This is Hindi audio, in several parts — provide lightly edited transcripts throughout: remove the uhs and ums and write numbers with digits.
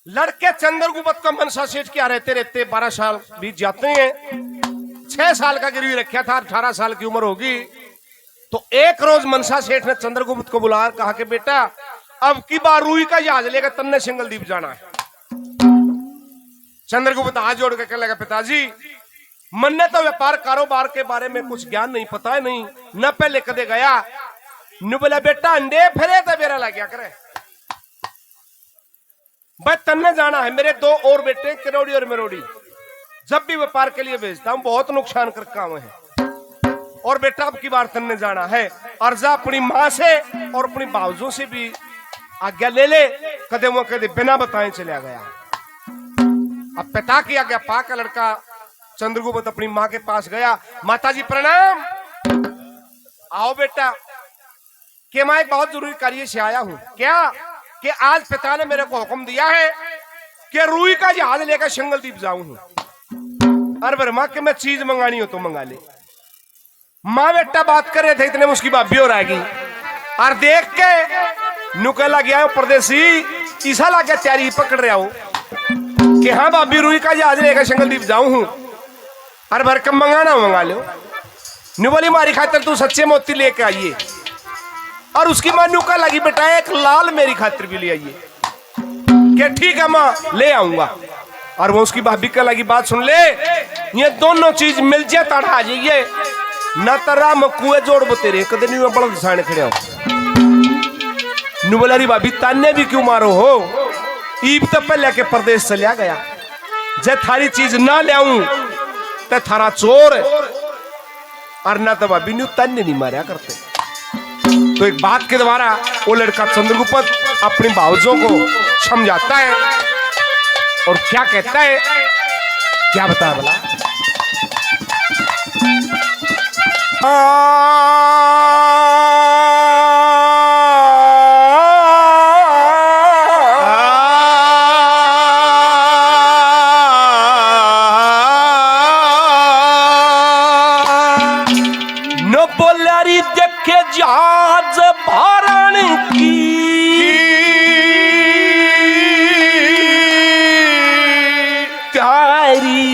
लड़के चंद्रगुप्त का मनसा सेठ क्या रहते रहते 12 साल बीत जाते हैं। 6 साल का गिरवी रखा था, 18 साल की उम्र होगी। तो एक रोज मनसा सेठ ने चंद्रगुप्त को बुलाया, कहा कि बेटा अब की बार रूई का जहाज लेकर तन्ने सिंगलदीप जाना है। चंद्रगुप्त हाथ जोड़ के कहने लगा, पिताजी मन तो व्यापार कारोबार के बारे में कुछ ज्ञान नहीं, पता है नहीं, न पहले कदे गया। नु बोला बेटा अंडे फिरे तो मेरा लग गया करे, बस तन्ने जाना है। मेरे 2 और बेटे किरोड़ी और मेरोड़ी, जब भी व्यापार के लिए भेजता हूं बहुत नुकसान कर काम है। और बेटा अब की बार तन्ने जाना है, अर्जा अपनी माँ से और अपनी बावजों से भी आज्ञा ले ले। कदे वो कदे बिना बताए चला गया। अब पिता की आज्ञा पाकर लड़का चंद्रगुप्त अपनी माँ के पास गया। माता जी प्रणाम। आओ बेटा, कि मैं एक बहुत जरूरी कार्य से आया हूं। क्या? कि आज पिता ने मेरे को हुक्म दिया है कि रूई का जहाज लेकर सिंगलदीप जाऊं। अरे बर्मा कि मैं चीज मंगानी हो तो मंगा ले। माँ बेटा बात कर रहे थे, इतने में उसकी भाभी हो रहेगी और देख के नुकेला गया परदेसी ईसा ला के तैयारी पकड़ रहा हो कि हाँ भाभी रूई का जहाज लेकर सिंगलदीप जाऊं हूं। अरे भरकम मंगाना हो मंगा लो। नु बोली मारी खातिर तू सच्चे मोती लेके आइए। और उसकी मां नुका लगी, बेटा एक लाल मेरी खातिर भी ले आइए। क्या? ठीक है मां ले आऊंगा। और वो उसकी भाभी का लगी, बात सुन ले, ये दोनों चीज मिल जाए तड़ा आ जाइए, न तरा मकुए जोड़ बतेरे कदे नहीं मैं बड़ा दिशाने खड़े हो। नुबलारी भाभी ताने भी क्यों मारो हो, ईब तो पहले के प्रदेश चलिया गया। जे थारी चीज ना ले आऊं ते थारा चोर और ना तो भाभी न्यू ताने नहीं मारा करते। तो एक बात के द्वारा वो लड़का चंद्रगुप्त अपनी भावजों को समझाता है और क्या कहता है, क्या बताया बोला, न बोलारी देखे जहाज भरण की तारी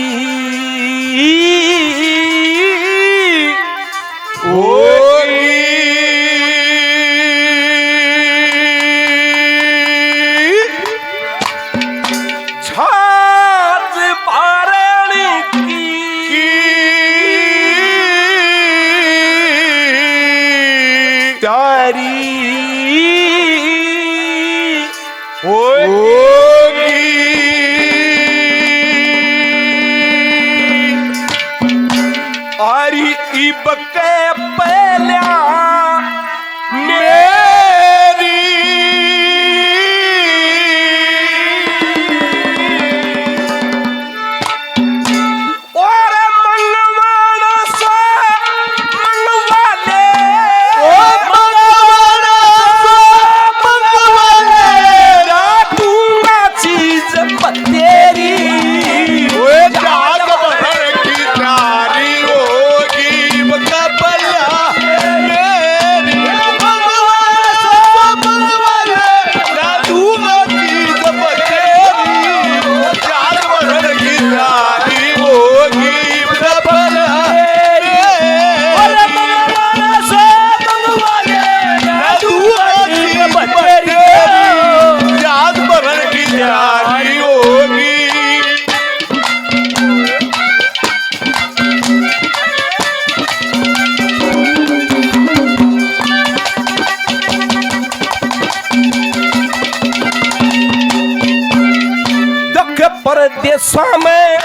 परदेसा में,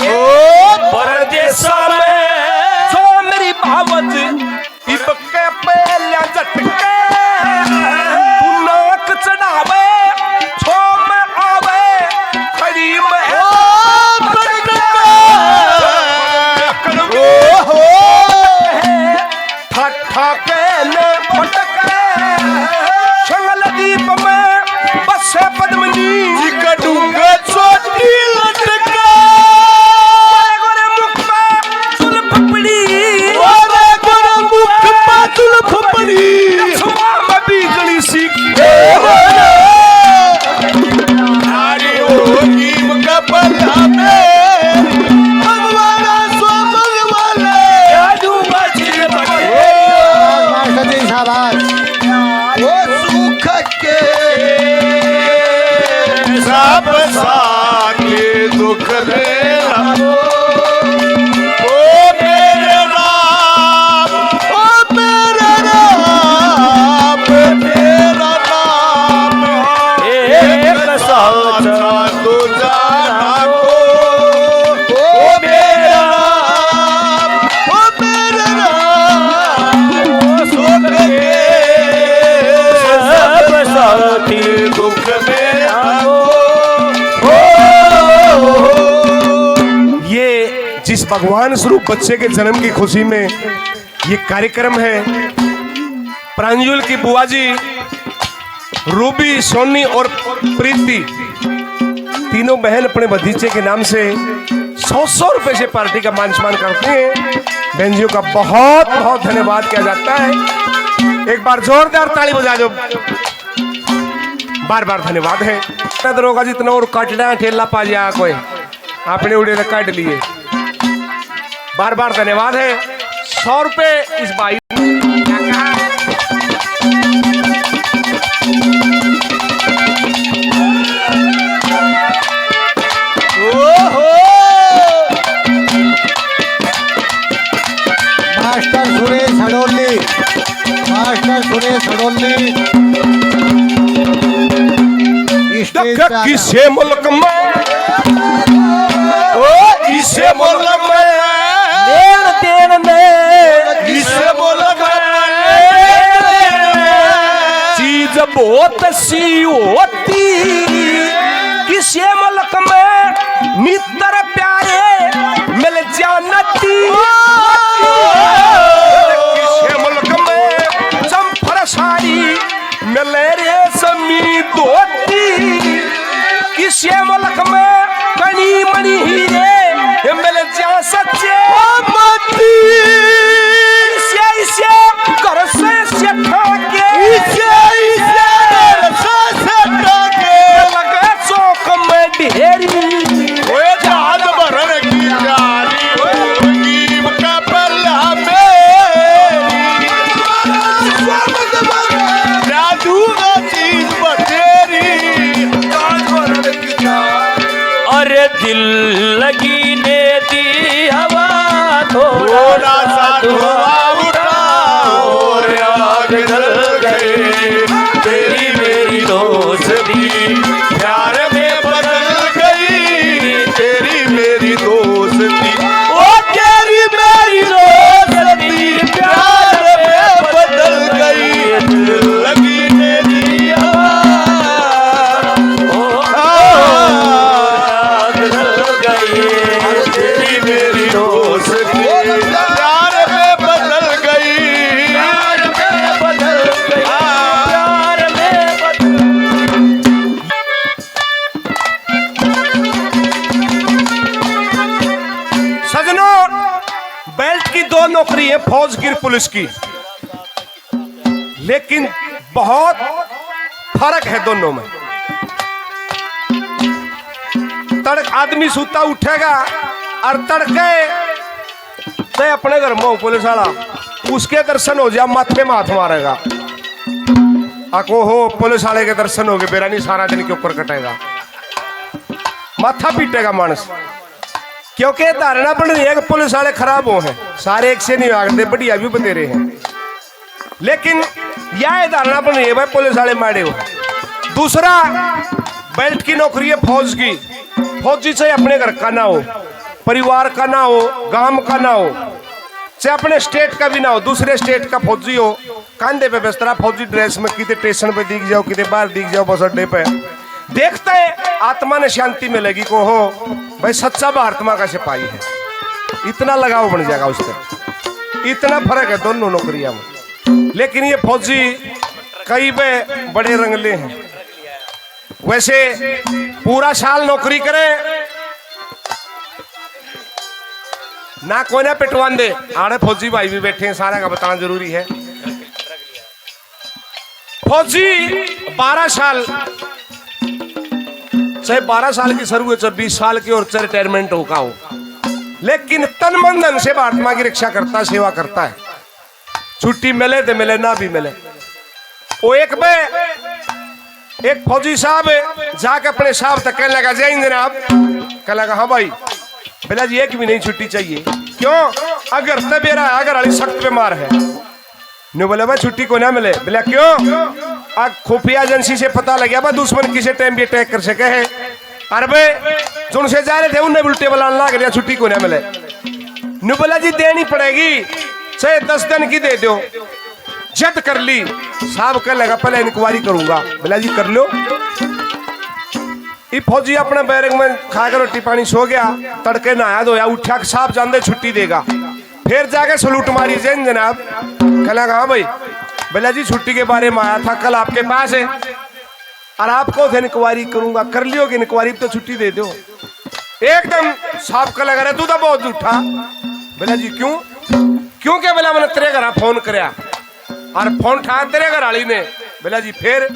ओ परदेसा में जो मेरी भावज इबके पहले झटके तू नाक चढ़ावे छो में आवे खड़ी में ठक ठके ने फटके सिंगलदीप में बसे पद्मनी कटूंगा चोटी लटका गोरे मुख में के सब साके दुख दे रहो। ओ मेरे राम, ओ मेरे राम, तेरा नाम एक साथ दूजा ना को। ओ मेरा राम, ओ मेरे राम, सुख के सब साथी दुख में आओ। ये जिस भगवान स्वरूप बच्चे के जन्म की खुशी में ये कार्यक्रम है, प्रांजल की बुआ जी, रूबी, सोनी और प्रीति तीनों बहन अपने भतीजे के नाम से 100 रुपए से पार्टी का मान सम्मान करते हैं। बहन जियों का बहुत बहुत धन्यवाद किया जाता है। एक बार जोरदार ताली बजा दो। बार बार धन्यवाद है। दरोगा जितना और काटना ठेला पा जा कोई आपने उड़े तो काट लिए। बार बार धन्यवाद है। 100 रुपए इस भाई मास्टर सुरेश हडोली, मास्टर सुरेश हडोली किसे मुल्क में, ओ इसे मुल्क में देन देन में, इसे मुल्क में चीज बहुत सी होती। किसे मुल्क में मित्र प्यारे मिल जानती। किसे मुल्क में चंफर साड़ी मिले रेशमी धोती। किसे मुल्क में कनी मनी हीरे मिल जा सच्चे मोती। इसे घर से सेठा के, इसे लगे चौक में ढेरी। ओए जहाज भरन की प्यारी होगी कपला मेरी। जादू का चीज बतेरी जहाज भरन की प्यारी। अरे दिल लगी ने दी हवा थोड़ा सा धुआं उठा और आग जल गई। तेरी मेरी दोस्ती प्यार में बदल गई। तेरी मेरी दोस्ती, ओ तेरी मेरी दोस्ती प्यार में बदल गई। दिल लगी मेरी आग जल गई। तेरी मेरी दोस्ती प्यार में बदल गई। प्यार में बदल गई, प्यार में बदल। सजनों, बेल्ट की 2 नौकरी है, फौज की, पुलिस की, लेकिन बहुत फर्क है दोनों में। तड़क आदमी सूता उठेगा और तड़के तो अपने घर में पुलिस वाला उसके दर्शन हो जा माथे में हाथ मारेगा। आको हो पुलिस वाले के दर्शन हो गए, बेरा नहीं सारा दिन के ऊपर कटेगा, माथा पीटेगा मानस। क्योंकि धारणा बन रही है कि पुलिस वाले खराब हो हैं, सारे एक से नहीं आगते, बढ़िया भी बतेरे हैं। लेकिन यह धारणा बन रही है भाई पुलिस वाले मारे हो। दूसरा, बेल्ट की नौकरी है फौज की। फौजी चाहे अपने घर का ना हो, परिवार का ना हो, गांव का ना हो, चाहे अपने स्टेट का भी ना हो, दूसरे स्टेट का फौजी हो, कंधे पे बिस्तरा फौजी ड्रेस में कितने स्टेशन पे दिख जाओ, कितने बाहर दिख जाओ, बस अड्डे पे देखते हैं आत्मा ने शांति मिलेगी को हो भाई सच्चा भारतमा का सिपाही है। इतना लगाव बन जाएगा उस तरह। इतना फर्क है दोनों नौकरियां में। लेकिन ये फौजी कई पे बड़े रंगले हैं। वैसे पूरा साल नौकरी करे ना कोई ना पिटवान दे, आड़े फौजी भाई भी बैठे हैं, सारा का बताना जरूरी है। फौजी 12 साल, चाहे 12 साल की सर्व, चाहे 20 साल की और चाहे रिटायरमेंट होगा हो, लेकिन तन मन धन से भारत माँ की रक्षा करता है, सेवा करता है। छुट्टी मिले तो मिले, ना भी मिले। वो एक पे एक फौजी साहब जाके अपने साहब तक कहने लगा, जय हिंद जनाब। कहने लगा, हाँ भाई। बोला जी एक भी नहीं छुट्टी चाहिए। क्यों? अगर तबेरा अगर अली सख्त बीमार है। ने बोला भाई छुट्टी को ना मिले। बोला क्यों? आज खुफिया एजेंसी से पता लग गया दुश्मन किसी टाइम भी अटैक कर सके है। अरे भाई जो से जा रहे थे उन्हें उल्टे बलान लग गया, छुट्टी को ना मिले। ने बोला जी देनी पड़ेगी, चाहे 10 दिन की दे दो। जद कर ली। साहब कहने लगा पहले इंक्वायरी करूंगा। बोला जी कर लो। ये फौजी अपने बैरक में खाकर रोटी पानी सो गया। तड़के नहाया धोया उठा के साहब जान दे छुट्टी देगा। फिर जाके सलूट मारी, जैन जनाब। कहने लगा हाँ भाई। बोला जी छुट्टी के बारे में आया था, कल आपके पास है और आपको इंक्वायरी करूंगा, कर लियोगे इंक्वायरी तो छुट्टी दे दो। एकदम साहब का लगा रहा तू तो बहुत झूठा। बोला जी क्यों? क्यों क्या? बोला मैंने तेरे घर फोन कराया और फोन उठाया तेरे घर वाली ने। बोला जी फिर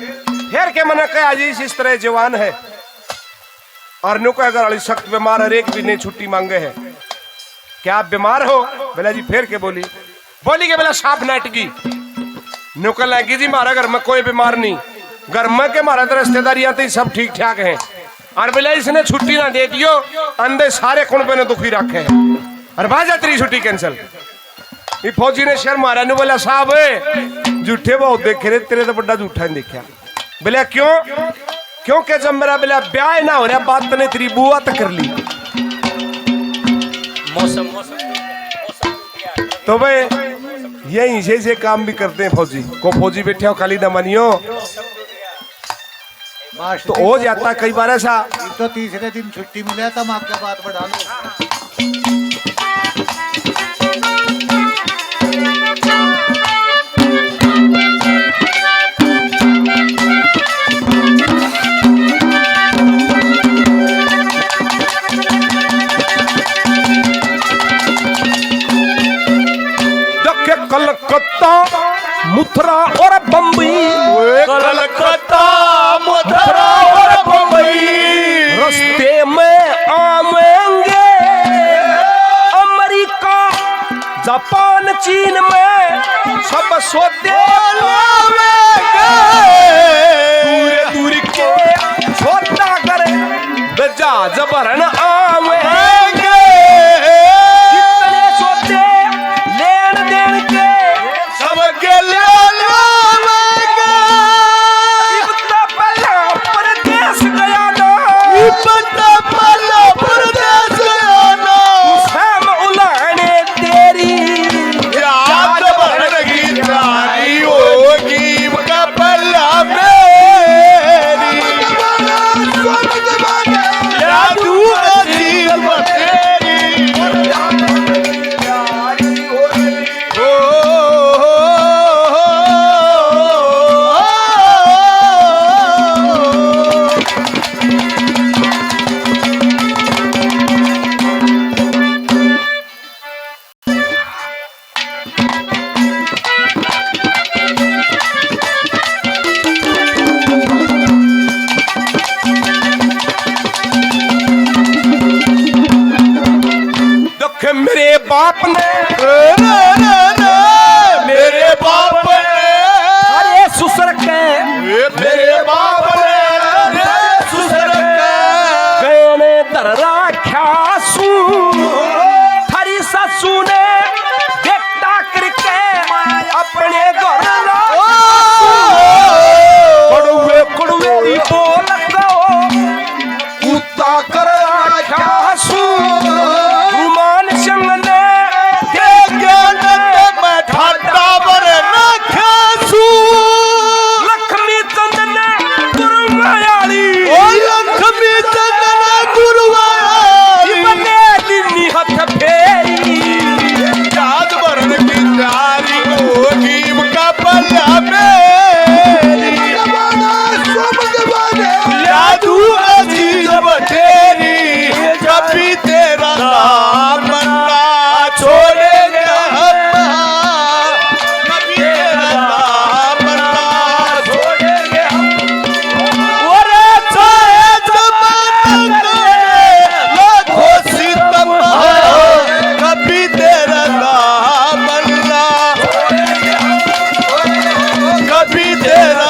के मैंने कहा जी इस तरह जवान है और नु का घर वाली सख्त बीमार है, एक भी नहीं छुट्टी मांगे है, क्या आप बीमार हो? बोला जी फिर के बोली के बोला साफ नाटकी। नुकल लगी जी मारा घर में कोई बीमार नहीं, घर में के मारा तो रिश्तेदारियां तो सब ठीक ठाक है। और बोला इसने छुट्टी ना दे दियो, अंधे सारे कुनबे ने दुखी रखे है और भाजा तेरी छुट्टी कैंसिल। ये फौजी ने शर्म मारा, ने बोला साहब झूठे बहुत देखे रे, तेरे तो बड़ा झूठा नहीं देखा। बोला क्यों? क्योंकि जब मेरा बोला ब्याह ना हो रहा बात ने तेरी बुआ तक कर ली। मौसम तो भाई यही से काम भी करते हैं फौजी को। फौजी बैठे हो खाली न मानियो तो हो जाता कई बार ऐसा। तो तीसरे दिन छुट्टी मिला तब आपका बात बढ़ा लो। कलकत्ता मथुरा और बम्बई, कलकत्ता मथुरा और बम्बई, रास्ते में आवेंगे अमेरिका जापान चीन में सब सोते दूर दूर के छोटा करे बेजा जबरन आवेंगे। मेरे बाप ने मेरे बाप ने अरे ससुर के मेरे बाप ने ससुर के गने दर राख्या सू थारी सासू ने देखता करके अपने घर कड़ुए कड़ुए बोल गो कुत्ता कर राख्या सू तेरा